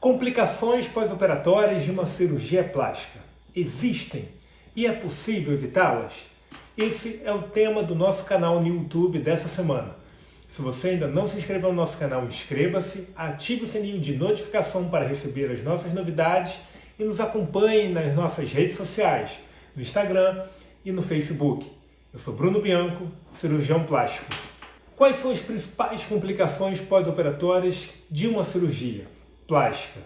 Complicações pós-operatórias de uma cirurgia plástica. Existem e é possível evitá-las? Esse é o tema do nosso canal no YouTube dessa semana. Se você ainda não se inscreveu no nosso canal, inscreva-se, ative o sininho de notificação para receber as nossas novidades e nos acompanhe nas nossas redes sociais, no Instagram e no Facebook. Eu sou Bruno Bianco, cirurgião plástico. Quais são as principais complicações pós-operatórias de uma cirurgia plástica?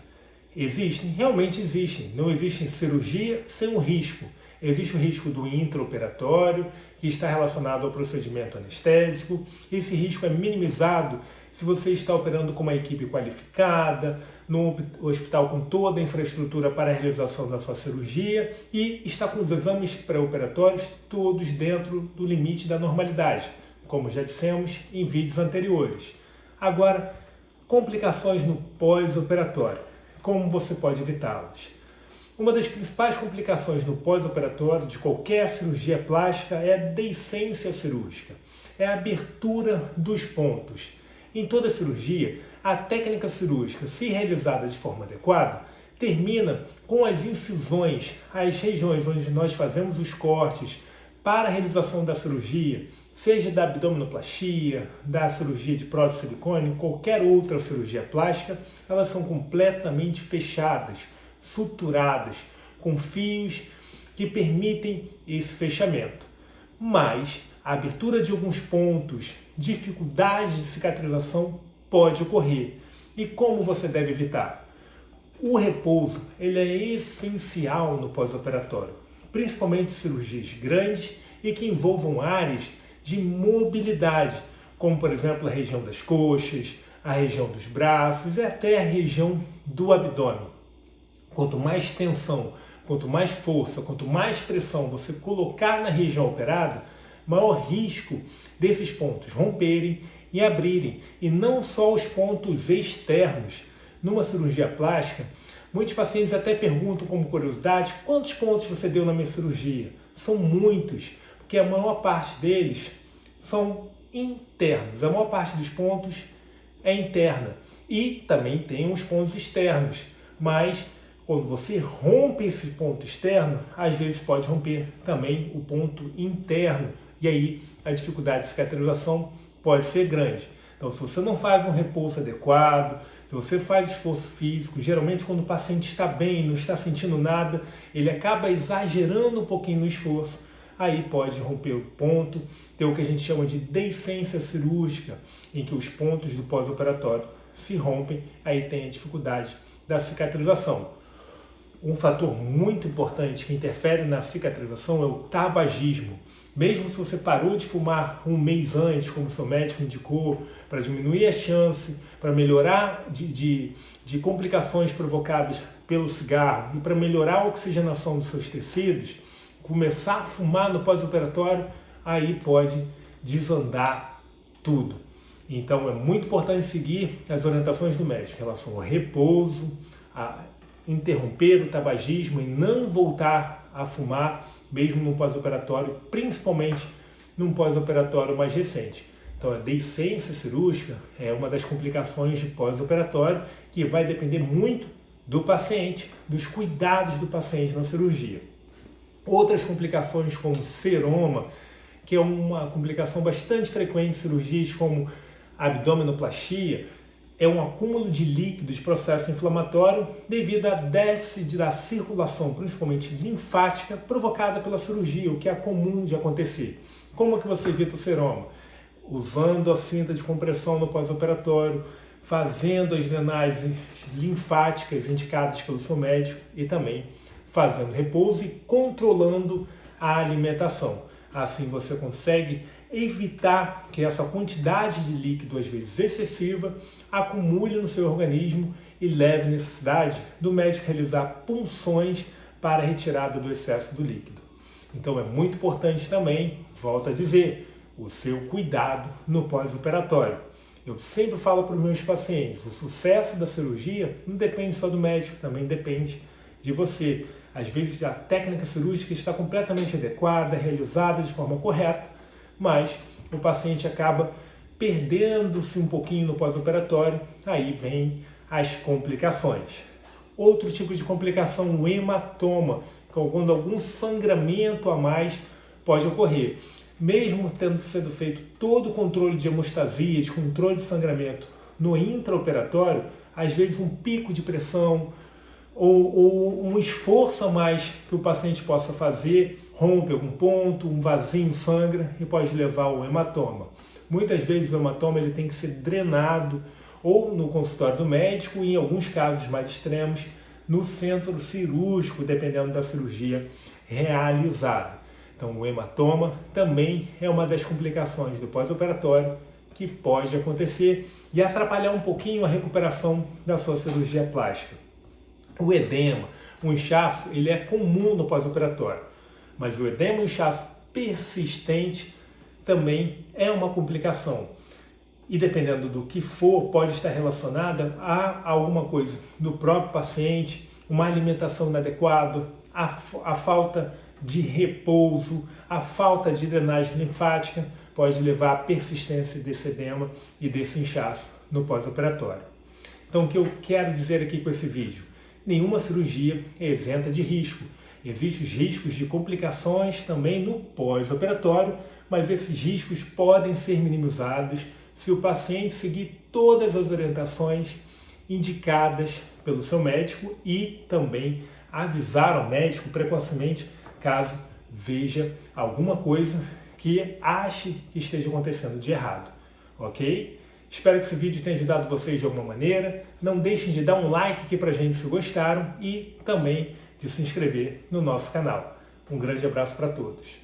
Existem? Realmente existem. Não existe cirurgia sem um risco. Existe o risco do intraoperatório, que está relacionado ao procedimento anestésico. Esse risco é minimizado se você está operando com uma equipe qualificada, num hospital com toda a infraestrutura para a realização da sua cirurgia e está com os exames pré-operatórios todos dentro do limite da normalidade, como já dissemos em vídeos anteriores. Agora, complicações no pós-operatório. Como você pode evitá-las? Uma das principais complicações no pós-operatório de qualquer cirurgia plástica é a deiscência cirúrgica, é a abertura dos pontos. Em toda cirurgia, a técnica cirúrgica, se realizada de forma adequada, termina com as incisões, as regiões onde nós fazemos os cortes para a realização da cirurgia, seja da abdominoplastia, da cirurgia de prótese de silicone, qualquer outra cirurgia plástica, elas são completamente fechadas, suturadas, com fios que permitem esse fechamento. Mas a abertura de alguns pontos, dificuldades de cicatrização pode ocorrer. E como você deve evitar? O repouso ele é essencial no pós-operatório, principalmente cirurgias grandes e que envolvam áreas de mobilidade, como por exemplo a região das coxas, a região dos braços e até a região do abdômen. Quanto mais tensão, quanto mais força, quanto mais pressão você colocar na região operada, maior risco desses pontos romperem e abrirem. E não só os pontos externos. Numa cirurgia plástica, muitos pacientes até perguntam como curiosidade, quantos pontos você deu na minha cirurgia? São muitos, porque a maior parte deles são internos. A maior parte dos pontos é interna. E também tem os pontos externos. Mas quando você rompe esse ponto externo, às vezes pode romper também o ponto interno. E aí a dificuldade de cicatrização pode ser grande. Então, se você não faz um repouso adequado, se você faz esforço físico, geralmente quando o paciente está bem, não está sentindo nada, ele acaba exagerando um pouquinho no esforço, aí pode romper o ponto, ter o que a gente chama de deiscência cirúrgica, em que os pontos do pós-operatório se rompem, aí tem a dificuldade da cicatrização. Um fator muito importante que interfere na cicatrização é o tabagismo. Mesmo se você parou de fumar um mês antes, como seu médico indicou, para diminuir a chance, para melhorar de complicações provocadas pelo cigarro e para melhorar a oxigenação dos seus tecidos, começar a fumar no pós-operatório, aí pode desandar tudo. Então é muito importante seguir as orientações do médico em relação ao repouso, a interromper o tabagismo e não voltar a fumar, mesmo no pós-operatório, principalmente num pós-operatório mais recente. Então a deiscência cirúrgica é uma das complicações de pós-operatório que vai depender muito do paciente, dos cuidados do paciente na cirurgia. Outras complicações como seroma, que é uma complicação bastante frequente em cirurgias como abdominoplastia, é um acúmulo de líquidos, processo inflamatório devido a déficit da circulação, principalmente linfática, provocada pela cirurgia, o que é comum de acontecer. Como que você evita o seroma? Usando a cinta de compressão no pós-operatório, fazendo as drenagens linfáticas indicadas pelo seu médico e também fazendo repouso e controlando a alimentação. Assim você consegue evitar que essa quantidade de líquido, às vezes excessiva, acumule no seu organismo e leve à necessidade do médico realizar punções para a retirada do excesso do líquido. Então é muito importante também, volto a dizer, o seu cuidado no pós-operatório. Eu sempre falo para os meus pacientes, o sucesso da cirurgia não depende só do médico, também depende de você. Às vezes a técnica cirúrgica está completamente adequada, realizada de forma correta, mas o paciente acaba perdendo-se um pouquinho no pós-operatório, aí vem as complicações. Outro tipo de complicação, o hematoma, quando algum sangramento a mais pode ocorrer. Mesmo tendo sido feito todo o controle de hemostasia, de controle de sangramento no intraoperatório, às vezes um pico de pressão ou um esforço a mais que o paciente possa fazer rompe algum ponto, um vasinho sangra e pode levar ao hematoma. Muitas vezes o hematoma ele tem que ser drenado ou no consultório do médico e, em alguns casos mais extremos, no centro cirúrgico, dependendo da cirurgia realizada. Então, o hematoma também é uma das complicações do pós-operatório que pode acontecer e atrapalhar um pouquinho a recuperação da sua cirurgia plástica. O edema, o inchaço, ele é comum no pós-operatório, mas o edema e o inchaço persistente também é uma complicação. E dependendo do que for, pode estar relacionada a alguma coisa do próprio paciente, uma alimentação inadequada, a falta de repouso, a falta de drenagem linfática pode levar à persistência desse edema e desse inchaço no pós-operatório. Então, o que eu quero dizer aqui com esse vídeo? Nenhuma cirurgia é isenta de risco. Existem os riscos de complicações também no pós-operatório, mas esses riscos podem ser minimizados se o paciente seguir todas as orientações indicadas pelo seu médico e também avisar ao médico precocemente caso veja alguma coisa que ache que esteja acontecendo de errado, ok? Espero que esse vídeo tenha ajudado vocês de alguma maneira. Não deixem de dar um like aqui pra gente se gostaram e também de se inscrever no nosso canal. Um grande abraço para todos.